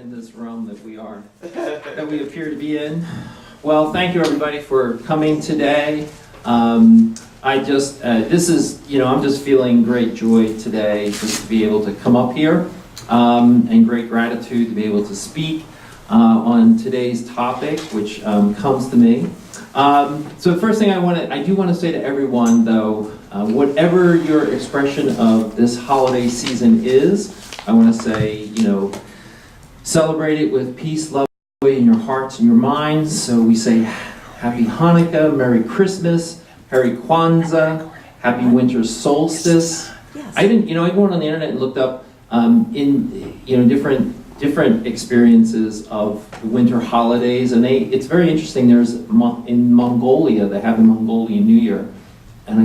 in this realm that we appear to be in. Well, thank you everybody for coming today. I'm just feeling great joy today just to be able to come up here, and great gratitude to be able to speak on today's topic, which comes to me. So the first thing I do want to say to everyone, though, whatever your expression of this holiday season is, I want to say, celebrate it with peace, love, joy in your hearts and your minds. So we say Happy Hanukkah, Merry Christmas, Merry Kwanzaa, Happy Winter Solstice. Yes. I went on the internet and looked up different experiences of the winter holidays, and it's very interesting. There's in Mongolia, they have the Mongolian New Year, and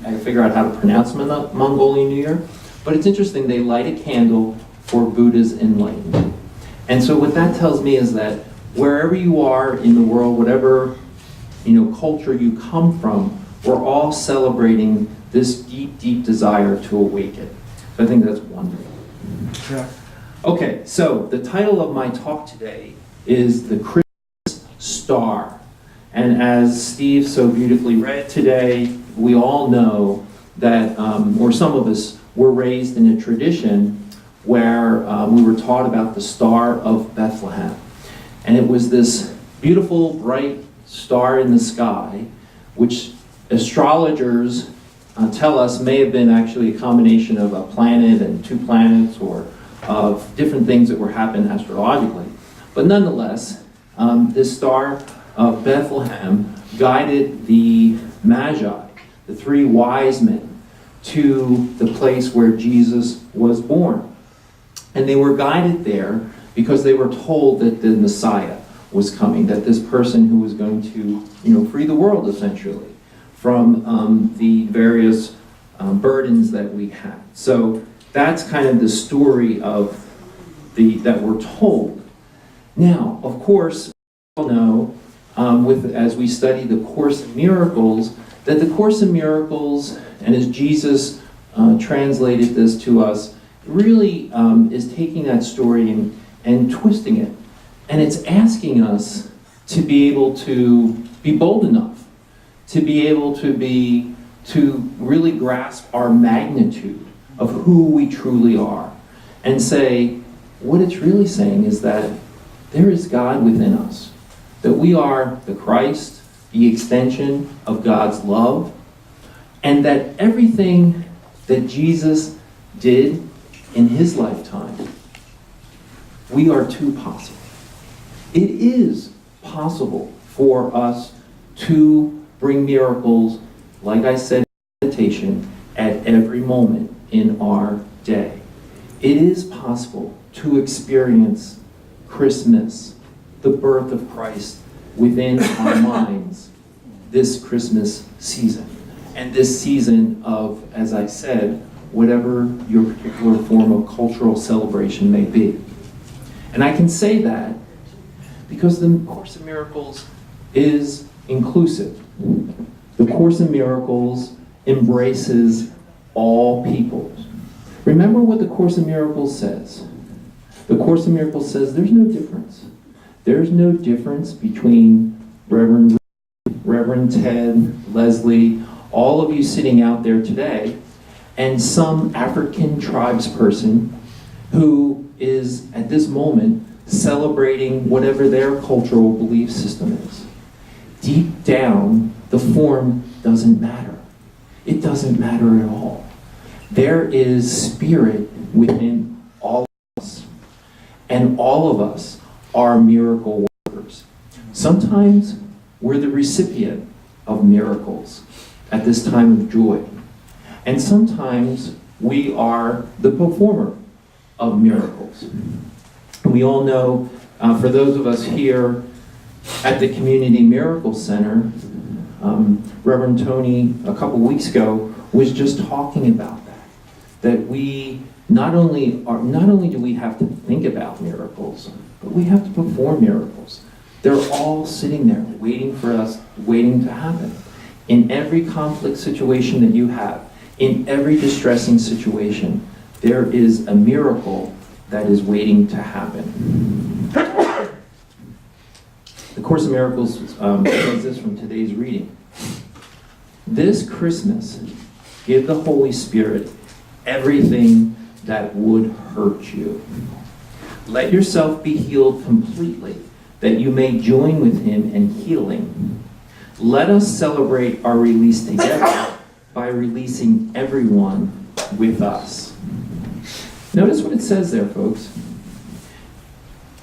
I figure out how to pronounce Mongolian New Year, but it's interesting. They light a candle for Buddha's enlightenment. And so what that tells me is that wherever you are in the world, whatever culture you come from, we're all celebrating this deep, deep desire to awaken. So I think that's wonderful. Yeah. Okay, so the title of my talk today is The Christmas Star. And as Steve so beautifully read today, we all know that, or some of us were raised in a tradition where we were taught about the Star of Bethlehem. And it was this beautiful, bright star in the sky, which astrologers tell us may have been actually a combination of a planet and two planets, or of different things that were happening astrologically. But nonetheless, this Star of Bethlehem guided the Magi, the three wise men, to the place where Jesus was born. And they were guided there because they were told that the Messiah was coming, that this person who was going to free the world essentially from the various burdens that we had. So that's kind of the story of that we're told. Now, of course, we all know, as we study the Course in Miracles, that the Course in Miracles, and as Jesus translated this to us, really is taking that story and twisting it. And it's asking us to be able to be bold enough, to be able to really grasp our magnitude of who we truly are, and say, what it's really saying is that there is God within us, that we are the Christ, the extension of God's love, and that everything that Jesus did in his lifetime, we are too possible. It is possible for us to bring miracles, like I said in meditation, at every moment in our day. It is possible to experience Christmas, the birth of Christ, within our minds this Christmas season. And this season of, as I said, whatever your particular form of cultural celebration may be. And I can say that because the Course in Miracles is inclusive. The Course in Miracles embraces all peoples. Remember what the Course in Miracles says. The Course in Miracles says there's no difference. There's no difference between Reverend Ted, Leslie, all of you sitting out there today, and some African tribesperson who is, at this moment, celebrating whatever their cultural belief system is. Deep down, the form doesn't matter. It doesn't matter at all. There is spirit within all of us, and all of us are miracle workers. Sometimes we're the recipient of miracles at this time of joy. And sometimes we are the performer of miracles. And we all know, for those of us here at the Community Miracle Center, Reverend Tony, a couple weeks ago, was just talking about that we not only do we have to think about miracles, but we have to perform miracles. They're all sitting there waiting for us, waiting to happen. In every conflict situation that you have, in every distressing situation, there is a miracle that is waiting to happen. Course in Miracles says this from today's reading. This Christmas, give the Holy Spirit everything that would hurt you. Let yourself be healed completely, that you may join with him in healing. Let us celebrate our release together by releasing everyone with us. Notice what it says there, folks.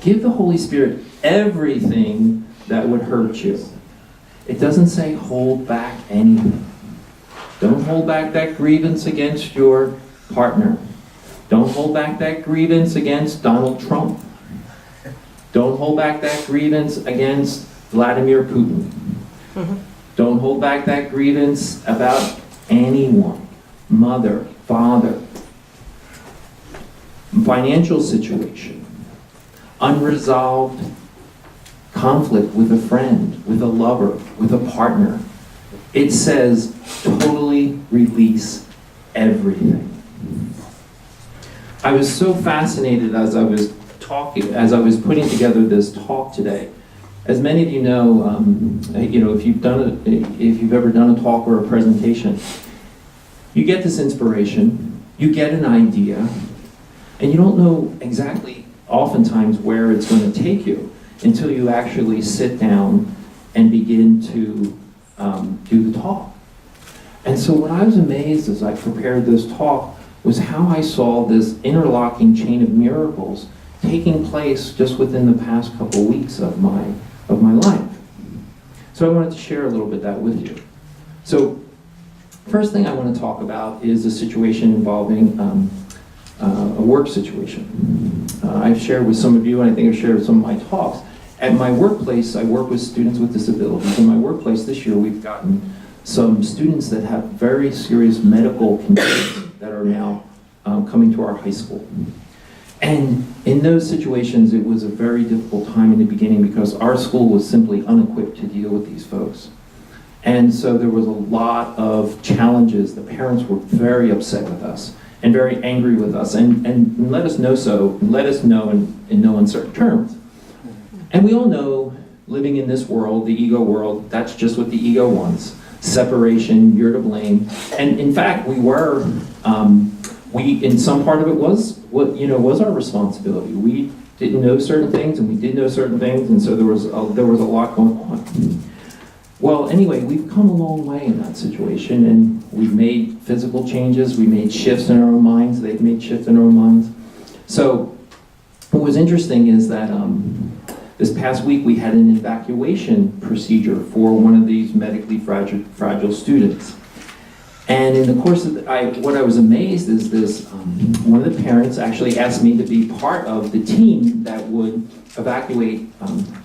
Give the Holy Spirit everything that would hurt you. It doesn't say hold back anything. Don't hold back that grievance against your partner. Don't hold back that grievance against Donald Trump. Don't hold back that grievance against Vladimir Putin. Don't hold back that grievance about anyone. Mother, father, financial situation, unresolved conflict with a friend, with a lover, with a partner. It says totally release everything. I was so fascinated as I was putting together this talk today. As many of you know, if you've ever done a talk or a presentation, you get this inspiration, you get an idea, and you don't know exactly oftentimes where it's going to take you until you actually sit down and begin to do the talk. And so what I was amazed as I prepared this talk was how I saw this interlocking chain of miracles taking place just within the past couple weeks of my life. So I wanted to share a little bit of that with you. So first thing I want to talk about is a situation involving a work situation. I've shared with some of you, and I think I've shared with some of my talks. At my workplace, I work with students with disabilities. In my workplace this year, we've gotten some students that have very serious medical conditions that are now coming to our high school. And in those situations, it was a very difficult time in the beginning because our school was simply unequipped to deal with these folks. And so there was a lot of challenges. The parents were very upset with us and very angry with us and let us know in no uncertain terms. And we all know, living in this world, the ego world, that's just what the ego wants. Separation, you're to blame. And in fact, in some part of it was our responsibility. We didn't know certain things and we did know certain things, and so there was a lot going on. Well, anyway, we've come a long way in that situation, and we've made physical changes, we made shifts in our own minds, they've made shifts in our own minds. So what was interesting is that this past week we had an evacuation procedure for one of these medically fragile students. And in the course of what I was amazed is this, one of the parents actually asked me to be part of the team that would evacuate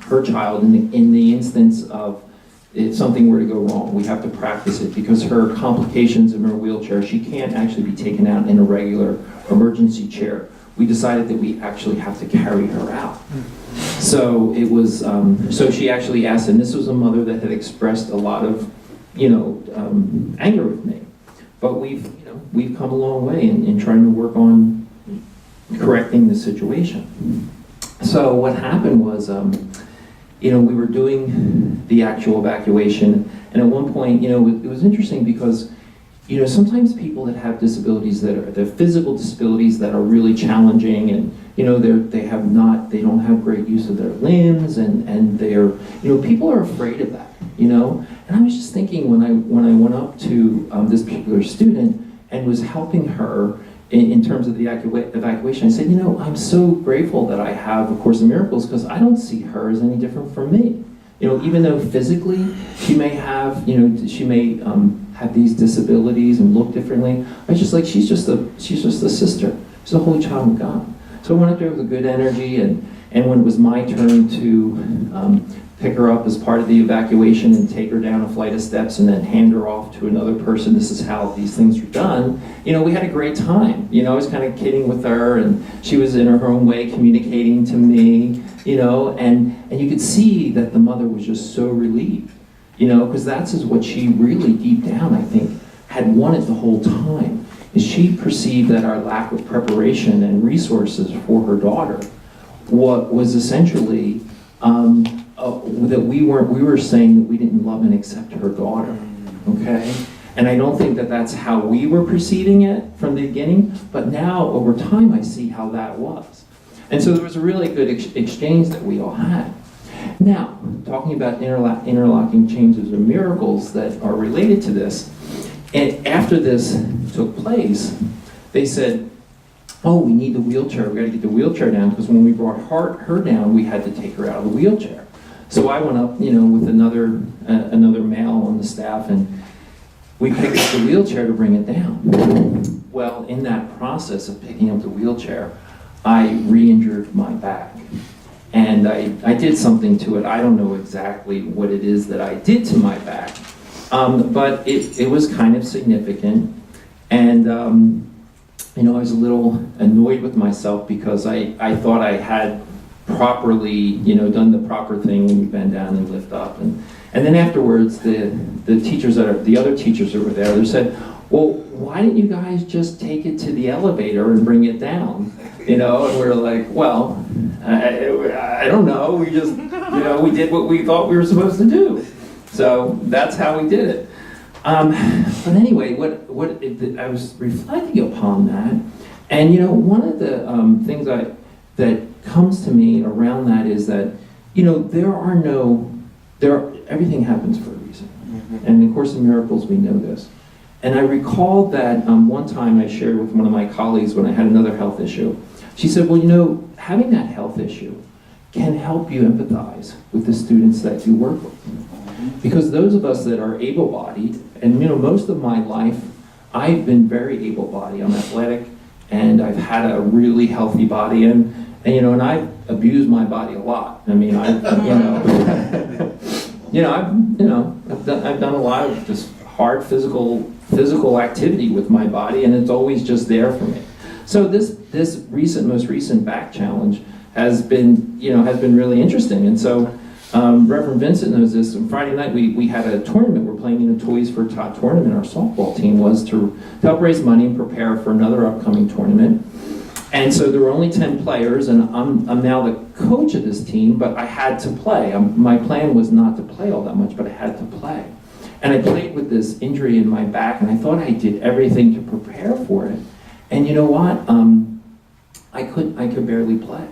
her child in the instance of if something were to go wrong. We have to practice it because her complications in her wheelchair, she can't actually be taken out in a regular emergency chair. We decided that we actually have to carry her out. So it was, so she actually asked, and this was a mother that had expressed a lot of, anger with me. But we've come a long way in trying to work on correcting the situation. So what happened was, we were doing the actual evacuation, and at one point, it was interesting because, sometimes people that have disabilities they're physical disabilities that are really challenging, and they don't have great use of their limbs, and they're, people are afraid of that, And I was just thinking when I went up to this particular student and was helping her in terms of the evacuation, I said, I'm so grateful that I have A Course in Miracles because I don't see her as any different from me. Even though physically she may have, have these disabilities and look differently, I was just like, she's just a sister. She's a holy child of God. So I went up there with a good energy, and when it was my turn to pick her up as part of the evacuation and take her down a flight of steps and then hand her off to another person, this is how these things are done, we had a great time. I was kind of kidding with her, and she was in her own way communicating to me, and you could see that the mother was just so relieved, because that's what she really deep down, I think, had wanted the whole time. Is she perceived that our lack of preparation and resources for her daughter was essentially that we were saying that we didn't love and accept her daughter, okay? And I don't think that that's how we were perceiving it from the beginning, but now over time I see how that was. And so there was a really good exchange that we all had. Now, talking about interlocking changes or miracles that are related to this, and after this took place, they said, oh, we need the wheelchair, we gotta get the wheelchair down, because when we brought her down, we had to take her out of the wheelchair. So I went up, with another male on the staff, and we picked up the wheelchair to bring it down. Well, in that process of picking up the wheelchair, I re-injured my back. And I did something to it. I don't know exactly what it is that I did to my back, but it was kind of significant. And I was a little annoyed with myself because I thought I had properly, done the proper thing when you bend down and lift up. And then afterwards, the other teachers that were there, they said, well, why didn't you guys just take it to the elevator and bring it down? And we're like, well, I don't know. We just, we did what we thought we were supposed to do. So that's how we did it. But anyway, I was reflecting upon that, and one of the things that comes to me around that is that everything happens for a reason, and in Course in Miracles we know this. And I recall that one time I shared with one of my colleagues when I had another health issue. She said, well, having that health issue can help you empathize with the students that you work with. Because those of us that are able-bodied, and most of my life, I've been very able-bodied. I'm athletic, and I've had a really healthy body, and I've abused my body a lot. I mean, I've done a lot of just hard physical activity with my body, and it's always just there for me. So this most recent back challenge has been really interesting. And so Reverend Vincent knows this. On Friday night we had a tournament. We're playing in a Toys for Tot tournament. Our softball team was to help raise money and prepare for another upcoming tournament. And so there were only 10 players, and I'm now the coach of this team, but I had to play. My plan was not to play all that much, but I had to play. And I played with this injury in my back, and I thought I did everything to prepare for it. And you know what? I could barely play.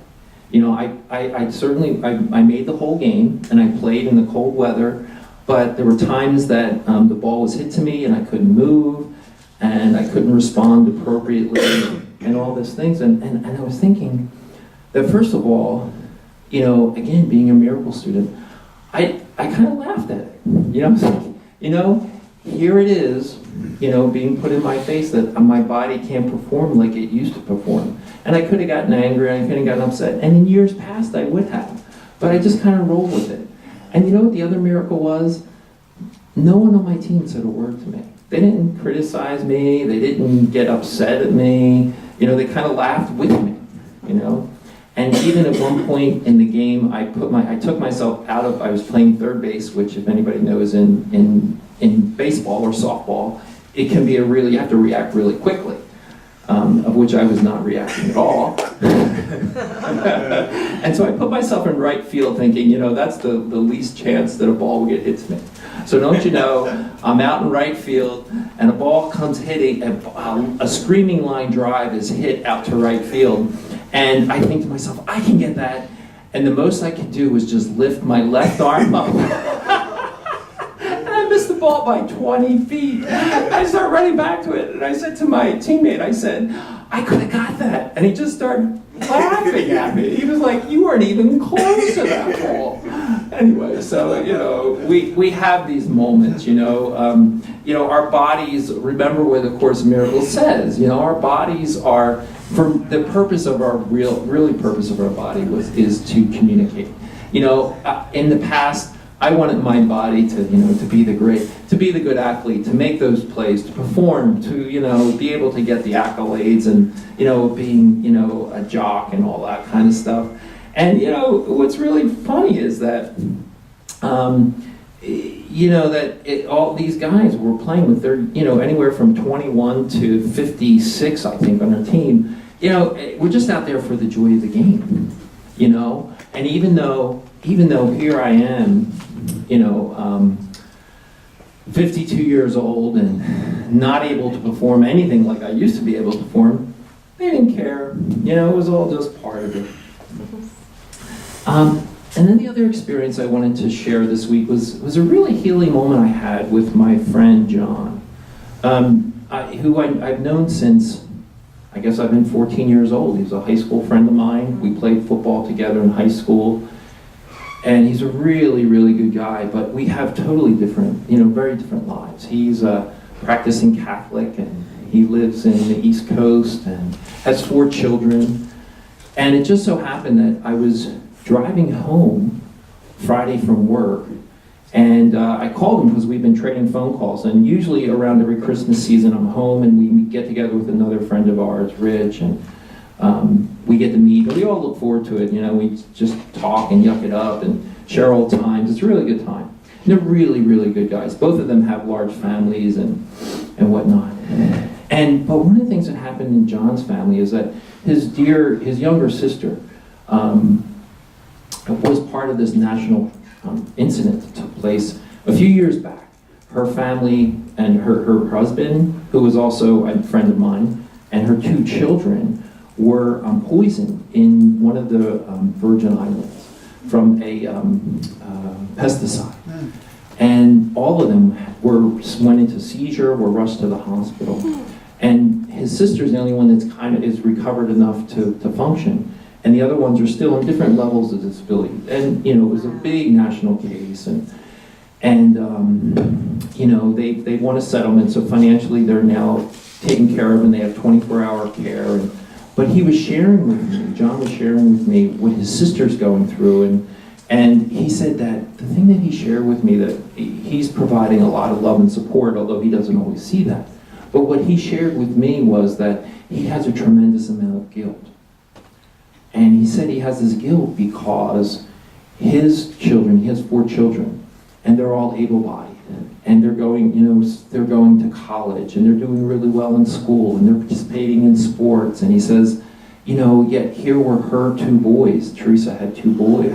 I made the whole game, and I played in the cold weather, but there were times that the ball was hit to me and I couldn't move, and I couldn't respond appropriately, and all these things. And I was thinking that first of all, again, being a miracle student, I kind of laughed at it. Here it is, being put in my face that my body can't perform like it used to perform. And I could have gotten angry, and I could have gotten upset, and in years past I would have. But I just kind of rolled with it. And you know what the other miracle was? No one on my team said a word to me. They didn't criticize me, they didn't get upset at me, they kind of laughed with me, And even at one point in the game, I took myself out of, I was playing third base, which if anybody knows in baseball or softball, it can be you have to react really quickly, of which I was not reacting at all. And so I put myself in right field thinking, that's the least chance that a ball will get hit to me. So don't you know, I'm out in right field, and a ball comes hitting, a screaming line drive is hit out to right field, and I think to myself, I can get that, and the most I could do was just lift my left arm up. And I missed the ball by 20 feet. I started running back to it, and I said to my teammate, I could have got that. And he just started laughing at me. He was like, you weren't even close to that ball. Anyway, so, we have these moments, our bodies, remember what the Course in Miracles says, our bodies are, for the purpose of our, purpose of our body is to communicate. In the past, I wanted my body to be the good athlete, to make those plays, to perform, to, be able to get the accolades and, being, a jock and all that kind of stuff. And, what's really funny is that, all these guys were playing with their, anywhere from 21 to 56, I think, on our team. We're just out there for the joy of the game, And even though even though here I am, 52 years old and not able to perform anything like I used to be able to perform, they didn't care. It was all just part of it. And then the other experience I wanted to share this week was a really healing moment I had with my friend John, who I've known since, I guess I've been 14 years old. He was a high school friend of mine. We played football together in high school. And he's a really, really good guy, but we have totally different, very different lives. He's a practicing Catholic, and he lives in the East Coast and has 4 children. And it just so happened that I was driving home Friday from work, and I called him because we've been trading phone calls. And usually around every Christmas season, I'm home and we get together with another friend of ours, Rich, and we get to meet, and we all look forward to it. We just talk and yuck it up and share old times. It's a really good time. And they're really, really good guys. Both of them have large families and whatnot. But one of the things that happened in John's family is that his younger sister was part of this national incident that took place a few years back. Her family and her husband, who was also a friend of mine, and her 2 children were poisoned in one of the Virgin Islands from a pesticide. And all of them went into seizure, were rushed to the hospital. And his sister's the only one that's is recovered enough to function. And the other ones are still in different levels of disability. And it was a big national case, and they want a settlement, so financially they're now taken care of, and they have 24-hour care. But he was sharing with me, John was sharing with me what his sister's going through, and he said that the thing that he shared with me, that he's providing a lot of love and support, although he doesn't always see that. But what he shared with me was that he has a tremendous amount of guilt. And he said he has this guilt because his children, he has 4 children, and they're all able-bodied. And they're going to college, and they're doing really well in school, and they're participating in sports. And he says, yet here were her 2 boys. Teresa has 2 boys,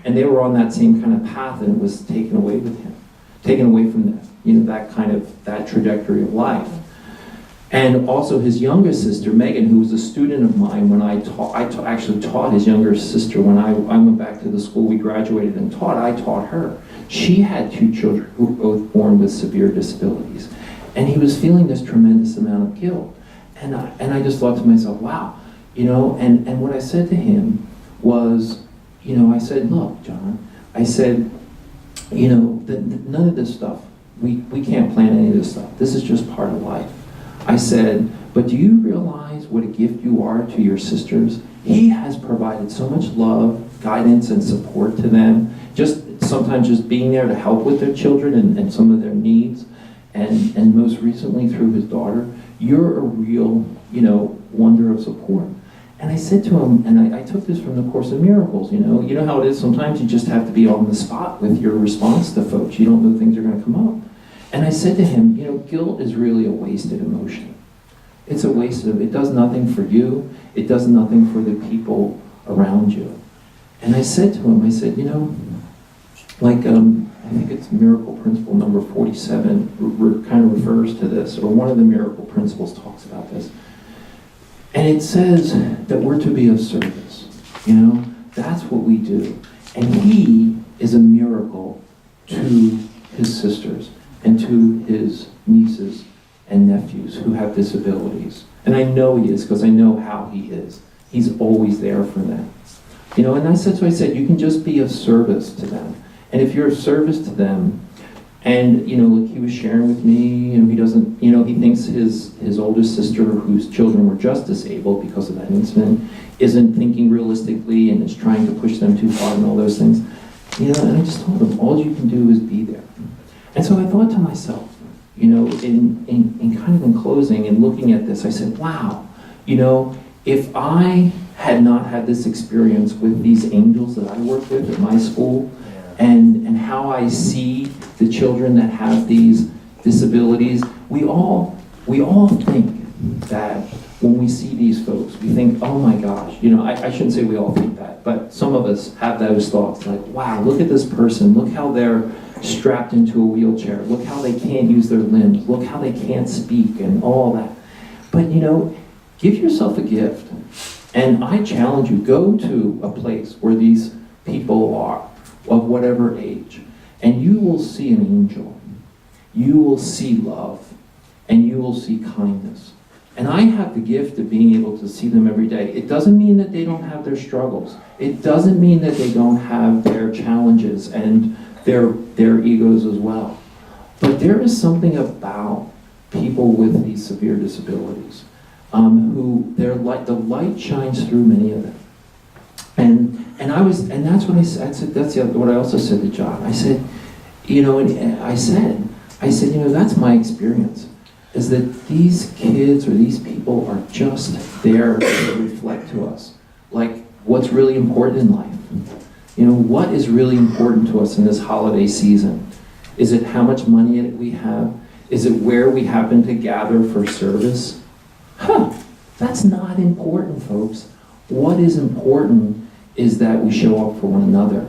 and they were on that same kind of path, and it was taken away from them. That trajectory of life. And also his youngest sister, Megan, who was a student of mine when I actually taught his younger sister when I went back to the school we graduated and taught. I taught her. She had 2 children who were both born with severe disabilities. And he was feeling this tremendous amount of guilt. And I just thought to myself, wow, and what I said to him was, I said, look, John, I said, none of this stuff, we can't plan any of this stuff. This is just part of life. I said, but do you realize what a gift you are to your sisters? He has provided so much love, guidance, and support to them. Sometimes just being there to help with their children and some of their needs. And most recently through his daughter, you're a real, wonder of support. And I said to him, and I took this from the Course in Miracles, you know how it is, sometimes you just have to be on the spot with your response to folks. You don't know things are going to come up. And I said to him, guilt is really a wasted emotion. It's a waste of, it does nothing for you, it does nothing for the people around you. And I said to him, I said, I think it's Miracle Principle number 47 kind of refers to this, or one of the Miracle Principles talks about this. And it says that we're to be of service. That's what we do. And he is a miracle to his sisters and to his nieces and nephews who have disabilities. And I know he is because I know how he is. He's always there for them. And I said, you can just be of service to them. And if you're of service to them, and like he was sharing with me, he doesn't, he thinks his oldest sister, whose children were just disabled because of that incident, isn't thinking realistically and is trying to push them too far and all those things. And I just told him, all you can do is be there. And so I thought to myself, in kind of in closing and looking at this, I said, wow, if I had not had this experience with these angels that I work with at my school, and how I see the children that have these disabilities, we all think that when we see these folks, we think, oh my gosh, you know, I shouldn't say we all think that, but some of us have those thoughts, like, wow, look at this person, look how they're strapped into a wheelchair, look how they can't use their limbs, look how they can't speak, and all that. But you know, give yourself a gift. And I challenge you, go to a place where these people are, of whatever age, and you will see an angel. You will see love, and you will see kindness. And I have the gift of being able to see them every day. It doesn't mean that they don't have their struggles. It doesn't mean that they don't have their challenges and their egos as well. But there is something about people with these severe disabilities who the light shines through many of them. And that's what I said. That's what I also said to John. I said, you know, and I said, you know, that's my experience, is that these kids or these people are just there to reflect to us, like what's really important in life. You know, what is really important to us in this holiday season? Is it how much money we have? Is it where we happen to gather for service? That's not important, folks. What is important is that we show up for one another.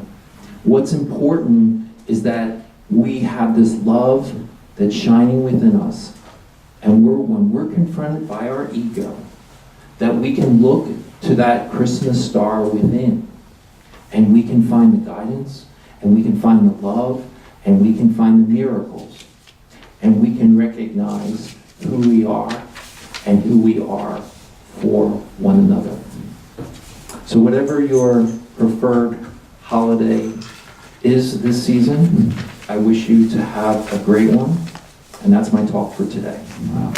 What's important is that we have this love that's shining within us. And when we're confronted by our ego, that we can look to that Christmas star within, and we can find the guidance, and we can find the love, and we can find the miracles, and we can recognize who we are and who we are for one another. So whatever your preferred holiday is this season, I wish you to have a great one, and that's my talk for today. Wow.